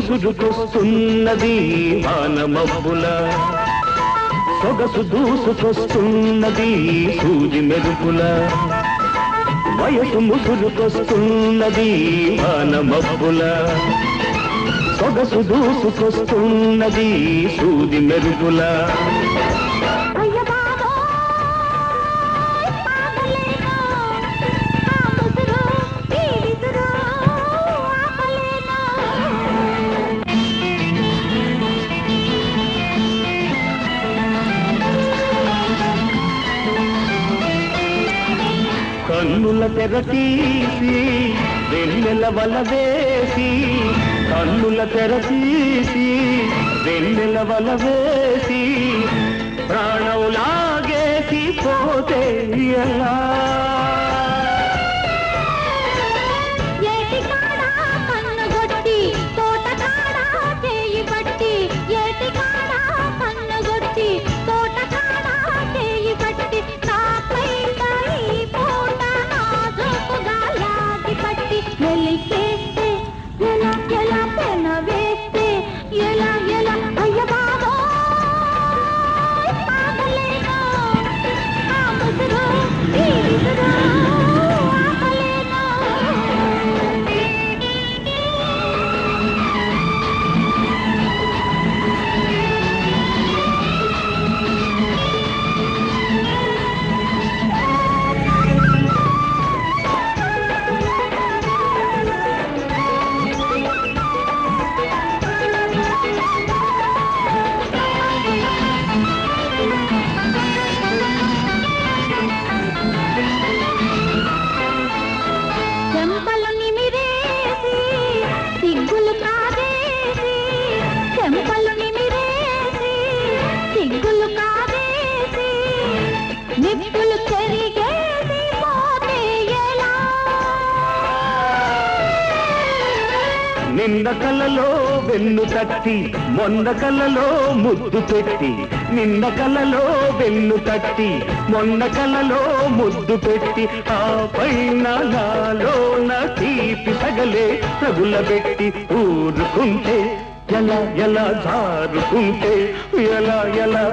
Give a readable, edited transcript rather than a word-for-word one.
ముసురుకొస్తున్నది వానమబ్బుల సొగసు దూసుకొస్తున్నది సూది మెరుపుల వయసు ముసురుకొస్తున్నది వానమబ్బుల సొగసు దూసుకొస్తున్నది సూది మెరుపుల కన్నుల తెర తీసి వెన్నెల వల వేసి కన్నుల తెర తీసి వెన్నెల వల వేసి ప్రాణం లాగేసి పోతే ఎలా నిన్న కలలో వెన్ను తట్టి మొన్న కలలో ముద్దు పెట్టి నిన్న కలలో వెన్ను తట్టి మొన్న కలలో ముద్దు పెట్టి ఆ పైన నాలోన తీపి సగలే తగులబెట్టి ఊరుకుంటే ఎలా ఎలా జారుకుంటే ఎలా ఎలా